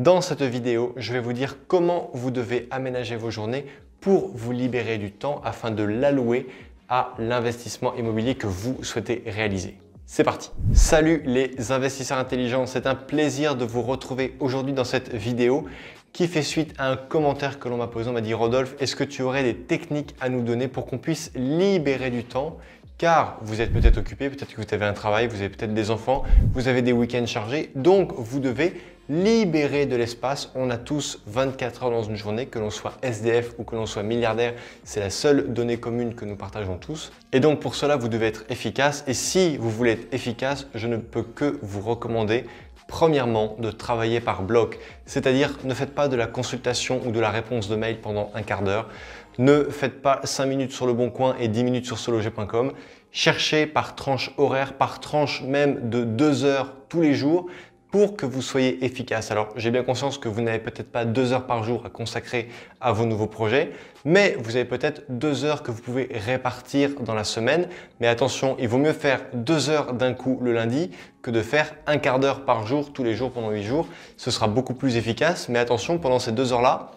Dans cette vidéo, je vais vous dire comment vous devez aménager vos journées pour vous libérer du temps afin de l'allouer à l'investissement immobilier que vous souhaitez réaliser. C'est parti! Salut les investisseurs intelligents, c'est un plaisir de vous retrouver aujourd'hui dans cette vidéo qui fait suite à un commentaire que l'on m'a posé. On m'a dit: Rodolphe, est-ce que tu aurais des techniques à nous donner pour qu'on puisse libérer du temps? Car vous êtes peut-être occupé, peut-être que vous avez un travail, vous avez peut-être des enfants, vous avez des week-ends chargés, donc vous devez libérer de l'espace. On a tous 24 heures dans une journée, que l'on soit SDF ou que l'on soit milliardaire, c'est la seule donnée commune que nous partageons tous. Et donc pour cela, vous devez être efficace. Et si vous voulez être efficace, je ne peux que vous recommander premièrement de travailler par bloc, c'est-à-dire ne faites pas de la consultation ou de la réponse de mail pendant un quart d'heure. Ne faites pas 5 minutes sur Le Bon Coin et 10 minutes sur seloger.com. Cherchez par tranche horaire, par tranche même de 2 heures tous les jours pour que vous soyez efficace. Alors, j'ai bien conscience que vous n'avez peut-être pas 2 heures par jour à consacrer à vos nouveaux projets, mais vous avez peut-être 2 heures que vous pouvez répartir dans la semaine. Mais attention, il vaut mieux faire 2 heures d'un coup le lundi que de faire un quart d'heure par jour tous les jours pendant 8 jours. Ce sera beaucoup plus efficace, mais attention, pendant ces 2 heures-là,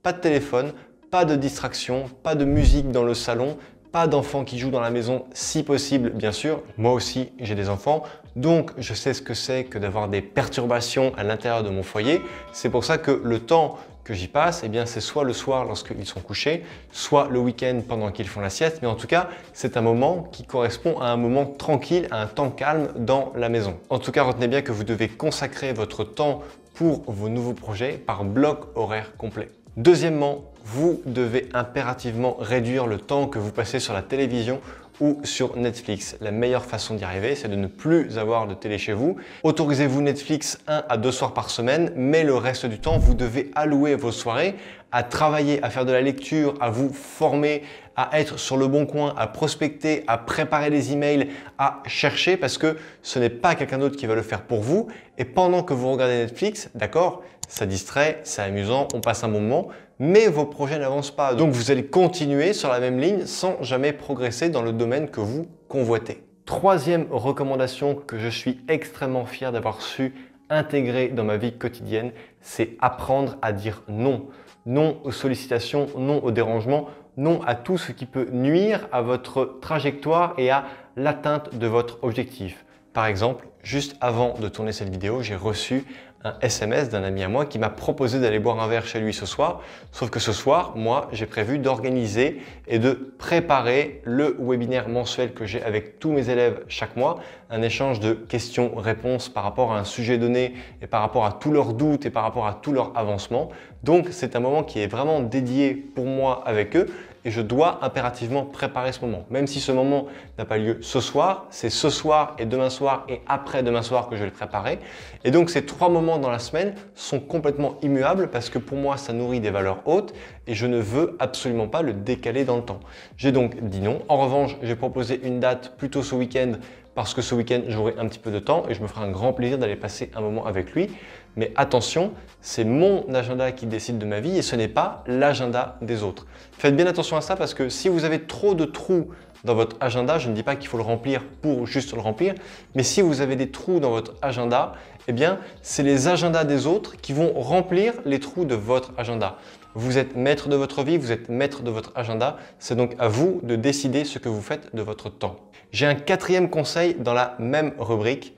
pas de téléphone, pas de distraction, pas de musique dans le salon, pas d'enfants qui jouent dans la maison si possible, bien sûr. Moi aussi, j'ai des enfants, donc je sais ce que c'est que d'avoir des perturbations à l'intérieur de mon foyer. C'est pour ça que le temps que j'y passe, eh bien, c'est soit le soir lorsqu'ils sont couchés, soit le week-end pendant qu'ils font la sieste. Mais en tout cas, c'est un moment qui correspond à un moment tranquille, à un temps calme dans la maison. En tout cas, retenez bien que vous devez consacrer votre temps pour vos nouveaux projets par bloc horaire complet. Deuxièmement, vous devez impérativement réduire le temps que vous passez sur la télévision ou sur Netflix. La meilleure façon d'y arriver, c'est de ne plus avoir de télé chez vous. Autorisez-vous Netflix 1 à 2 soirs par semaine, mais le reste du temps, vous devez allouer vos soirées à travailler, à faire de la lecture, à vous former, à être sur Le Bon Coin, à prospecter, à préparer des emails, à chercher, parce que ce n'est pas quelqu'un d'autre qui va le faire pour vous. Et pendant que vous regardez Netflix, d'accord, ça distrait, c'est amusant, on passe un bon moment, mais vos projets n'avancent pas. Donc vous allez continuer sur la même ligne sans jamais progresser dans le domaine que vous convoitez. Troisième recommandation que je suis extrêmement fier d'avoir su intégrer dans ma vie quotidienne, c'est apprendre à dire non. Non aux sollicitations, non aux dérangements, non à tout ce qui peut nuire à votre trajectoire et à l'atteinte de votre objectif. Par exemple, juste avant de tourner cette vidéo, j'ai reçu un SMS d'un ami à moi qui m'a proposé d'aller boire un verre chez lui ce soir. Sauf que ce soir, moi, j'ai prévu d'organiser et de préparer le webinaire mensuel que j'ai avec tous mes élèves chaque mois. Un échange de questions-réponses par rapport à un sujet donné et par rapport à tous leurs doutes et par rapport à tous leurs avancements. Donc, c'est un moment qui est vraiment dédié pour moi avec eux. Et je dois impérativement préparer ce moment. Même si ce moment n'a pas lieu ce soir, c'est ce soir et demain soir et après-demain soir que je vais le préparer. Et donc ces 3 moments dans la semaine sont complètement immuables parce que pour moi, ça nourrit des valeurs hautes et je ne veux absolument pas le décaler dans le temps. J'ai donc dit non. En revanche, j'ai proposé une date plutôt ce week-end parce que ce week-end, j'aurai un petit peu de temps et je me ferai un grand plaisir d'aller passer un moment avec lui. Mais attention, c'est mon agenda qui décide de ma vie et ce n'est pas l'agenda des autres. Faites bien attention à ça parce que si vous avez trop de trous dans votre agenda, je ne dis pas qu'il faut le remplir pour juste le remplir, mais si vous avez des trous dans votre agenda, eh bien, c'est les agendas des autres qui vont remplir les trous de votre agenda. Vous êtes maître de votre vie, vous êtes maître de votre agenda. C'est donc à vous de décider ce que vous faites de votre temps. J'ai un 4e conseil dans la même rubrique,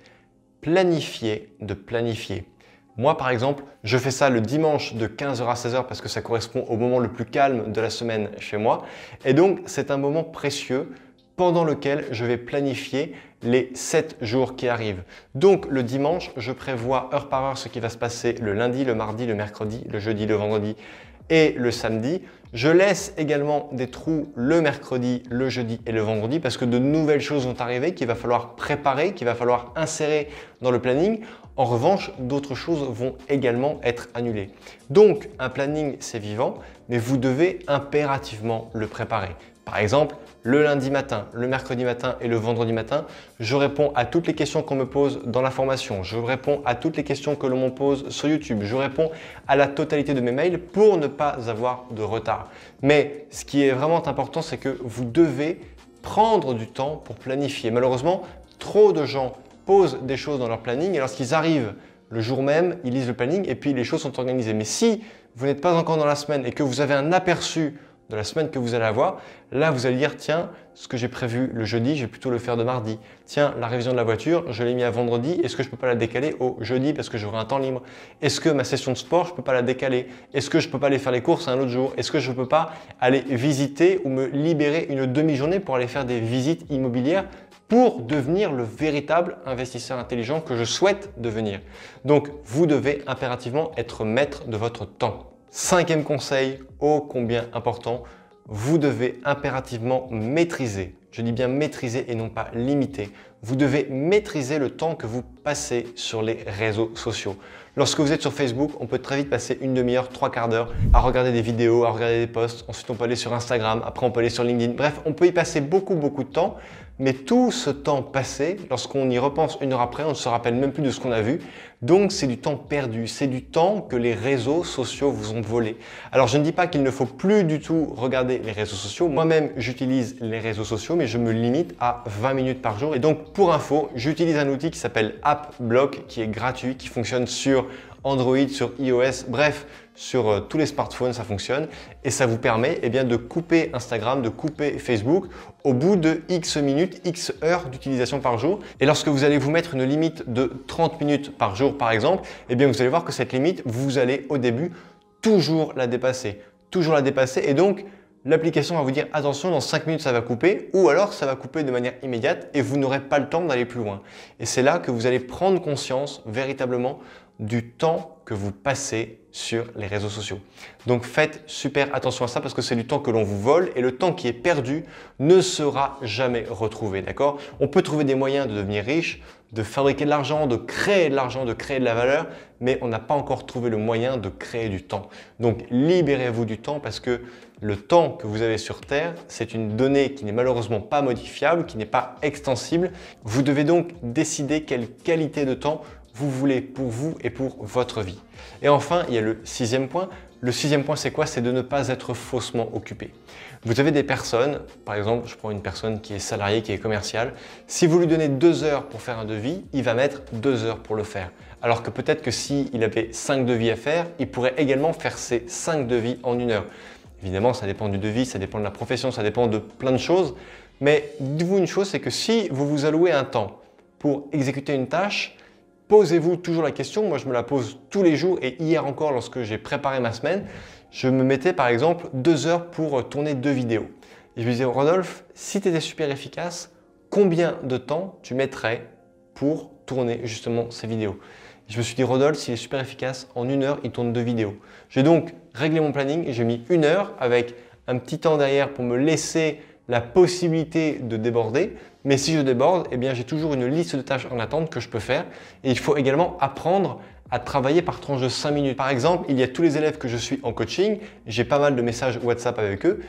planifier de planifier. Moi, par exemple, je fais ça le dimanche de 15h à 16h parce que ça correspond au moment le plus calme de la semaine chez moi. Et donc, c'est un moment précieux pendant lequel je vais planifier les 7 jours qui arrivent. Donc, le dimanche, je prévois heure par heure ce qui va se passer le lundi, le mardi, le mercredi, le jeudi, le vendredi et le samedi. Je laisse également des trous le mercredi, le jeudi et le vendredi parce que de nouvelles choses vont arriver qu'il va falloir préparer, qu'il va falloir insérer dans le planning. En revanche, d'autres choses vont également être annulées. Donc, un planning, c'est vivant, mais vous devez impérativement le préparer. Par exemple, le lundi matin, le mercredi matin et le vendredi matin, je réponds à toutes les questions qu'on me pose dans la formation. Je réponds à toutes les questions que l'on me pose sur YouTube. Je réponds à la totalité de mes mails pour ne pas avoir de retard. Mais ce qui est vraiment important, c'est que vous devez prendre du temps pour planifier. Malheureusement, trop de gens posent des choses dans leur planning et lorsqu'ils arrivent le jour même, ils lisent le planning et puis les choses sont organisées. Mais si vous n'êtes pas encore dans la semaine et que vous avez un aperçu de la semaine que vous allez avoir, là vous allez dire tiens, ce que j'ai prévu le jeudi, je vais plutôt le faire de mardi. Tiens, la révision de la voiture, je l'ai mis à vendredi, est-ce que je ne peux pas la décaler au jeudi parce que j'aurai un temps libre? Est-ce que ma session de sport, je ne peux pas la décaler? Est-ce que je ne peux pas aller faire les courses un autre jour? Est-ce que je ne peux pas aller visiter ou me libérer une demi-journée pour aller faire des visites immobilières pour devenir le véritable investisseur intelligent que je souhaite devenir? Donc, vous devez impérativement être maître de votre temps. Cinquième conseil, ô combien important, vous devez impérativement maîtriser, je dis bien maîtriser et non pas limiter, vous devez maîtriser le temps que vous passez sur les réseaux sociaux. Lorsque vous êtes sur Facebook, on peut très vite passer une demi-heure, trois quarts d'heure à regarder des vidéos, à regarder des posts, ensuite on peut aller sur Instagram, après on peut aller sur LinkedIn, bref, on peut y passer beaucoup de temps, mais tout ce temps passé, lorsqu'on y repense une heure après, on ne se rappelle même plus de ce qu'on a vu. Donc, c'est du temps perdu, c'est du temps que les réseaux sociaux vous ont volé. Alors, je ne dis pas qu'il ne faut plus du tout regarder les réseaux sociaux. Moi-même, j'utilise les réseaux sociaux, mais je me limite à 20 minutes par jour. Et donc, pour info, j'utilise un outil qui s'appelle AppBlock, qui est gratuit, qui fonctionne sur Android, sur iOS, bref, sur tous les smartphones, ça fonctionne et ça vous permet de couper Instagram, de couper Facebook au bout de X minutes, X heures d'utilisation par jour. Et lorsque vous allez vous mettre une limite de 30 minutes par jour, par exemple, vous allez voir que cette limite, vous allez au début toujours la dépasser et donc l'application va vous dire attention, dans 5 minutes ça va couper ou alors ça va couper de manière immédiate et vous n'aurez pas le temps d'aller plus loin. Et c'est là que vous allez prendre conscience véritablement du temps que vous passez sur les réseaux sociaux. Donc faites super attention à ça parce que c'est du temps que l'on vous vole et le temps qui est perdu ne sera jamais retrouvé, d'accord? On peut trouver des moyens de devenir riche, de fabriquer de l'argent, de créer de l'argent, de créer de la valeur, mais on n'a pas encore trouvé le moyen de créer du temps. Donc libérez-vous du temps parce que le temps que vous avez sur Terre, c'est une donnée qui n'est malheureusement pas modifiable, qui n'est pas extensible. Vous devez donc décider quelle qualité de temps vous voulez pour vous et pour votre vie. Et enfin, il y a le sixième point. Le sixième point, c'est quoi? C'est de ne pas être faussement occupé. Vous avez des personnes, par exemple, je prends une personne qui est salariée, qui est commerciale. Si vous lui donnez 2 heures pour faire un devis, il va mettre 2 heures pour le faire. Alors que peut-être que s'il avait 5 devis à faire, il pourrait également faire ces 5 devis en 1 heure. Évidemment, ça dépend du devis, ça dépend de la profession, ça dépend de plein de choses. Mais dites-vous une chose, c'est que si vous vous allouez un temps pour exécuter une tâche, posez-vous toujours la question, moi je me la pose tous les jours et hier encore lorsque j'ai préparé ma semaine, je me mettais par exemple 2 heures pour tourner 2 vidéos. Et je me disais Rodolphe, si tu étais super efficace, combien de temps tu mettrais pour tourner justement ces vidéos? Et je me suis dit Rodolphe, s'il est super efficace, en 1 heure il tourne 2 vidéos. J'ai donc réglé mon planning et j'ai mis 1 heure avec un petit temps derrière pour me laisser la possibilité de déborder. Mais si je déborde, j'ai toujours une liste de tâches en attente que je peux faire. Et il faut également apprendre à travailler par tranche de 5 minutes. Par exemple, il y a tous les élèves que je suis en coaching, j'ai pas mal de messages WhatsApp avec eux.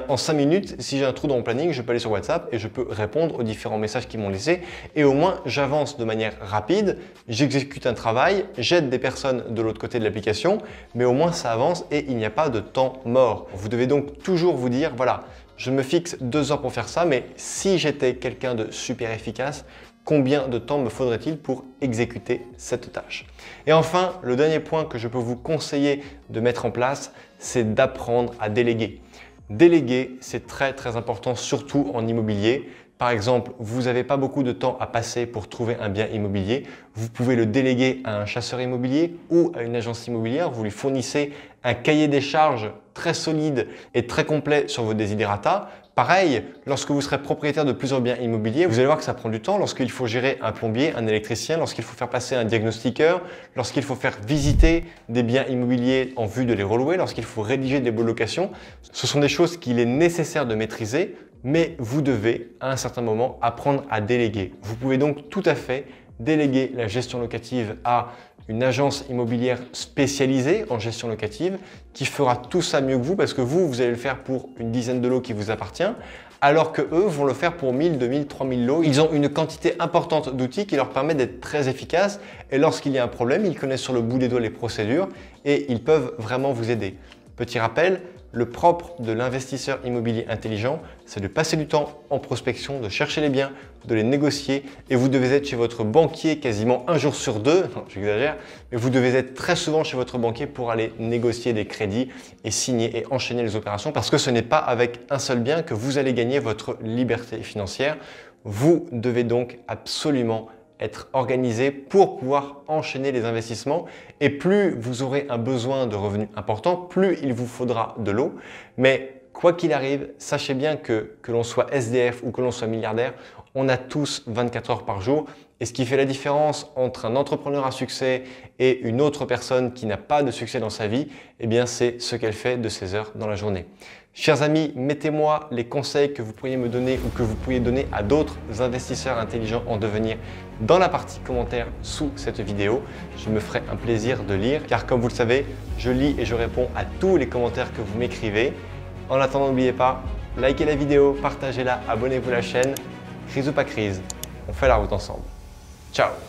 En 5 minutes, si j'ai un trou dans mon planning, je peux aller sur WhatsApp et je peux répondre aux différents messages qu'ils m'ont laissés. Et au moins, j'avance de manière rapide, j'exécute un travail, j'aide des personnes de l'autre côté de l'application, mais au moins ça avance et il n'y a pas de temps mort. Vous devez donc toujours vous dire, voilà, je me fixe 2 heures pour faire ça, mais si j'étais quelqu'un de super efficace, combien de temps me faudrait-il pour exécuter cette tâche? Et enfin, le dernier point que je peux vous conseiller de mettre en place, c'est d'apprendre à déléguer. Déléguer, c'est très important, surtout en immobilier. Par exemple, vous n'avez pas beaucoup de temps à passer pour trouver un bien immobilier. Vous pouvez le déléguer à un chasseur immobilier ou à une agence immobilière. Vous lui fournissez un cahier des charges très solide et très complet sur vos desiderata. Pareil, lorsque vous serez propriétaire de plusieurs biens immobiliers, vous allez voir que ça prend du temps lorsqu'il faut gérer un plombier, un électricien, lorsqu'il faut faire passer un diagnostiqueur, lorsqu'il faut faire visiter des biens immobiliers en vue de les relouer, lorsqu'il faut rédiger des baux de location. Ce sont des choses qu'il est nécessaire de maîtriser, mais vous devez à un certain moment apprendre à déléguer. Vous pouvez donc tout à fait déléguer la gestion locative à une agence immobilière spécialisée en gestion locative qui fera tout ça mieux que vous parce que vous allez le faire pour une dizaine de lots qui vous appartient alors que eux vont le faire pour 1000, 2000, 3000 lots. Ils ont une quantité importante d'outils qui leur permet d'être très efficaces et lorsqu'il y a un problème, ils connaissent sur le bout des doigts les procédures et ils peuvent vraiment vous aider. Petit rappel, Le propre de l'investisseur immobilier intelligent, c'est de passer du temps en prospection, de chercher les biens, de les négocier et vous devez être chez votre banquier quasiment un jour sur deux, non, j'exagère, mais vous devez être très souvent chez votre banquier pour aller négocier des crédits et signer et enchaîner les opérations parce que ce n'est pas avec un seul bien que vous allez gagner votre liberté financière. Vous devez donc absolument être organisé pour pouvoir enchaîner les investissements et plus vous aurez un besoin de revenus important, plus il vous faudra de l'eau. Mais quoi qu'il arrive, sachez bien que l'on soit SDF ou que l'on soit milliardaire, on a tous 24 heures par jour. Et ce qui fait la différence entre un entrepreneur à succès et une autre personne qui n'a pas de succès dans sa vie, eh bien c'est ce qu'elle fait de ses heures dans la journée. Chers amis, mettez-moi les conseils que vous pourriez me donner ou que vous pourriez donner à d'autres investisseurs intelligents en devenir dans la partie commentaires sous cette vidéo. Je me ferai un plaisir de lire car comme vous le savez, je lis et je réponds à tous les commentaires que vous m'écrivez. En attendant, n'oubliez pas, likez la vidéo, partagez-la, abonnez-vous à la chaîne. Crise ou pas crise, on fait la route ensemble. Ciao!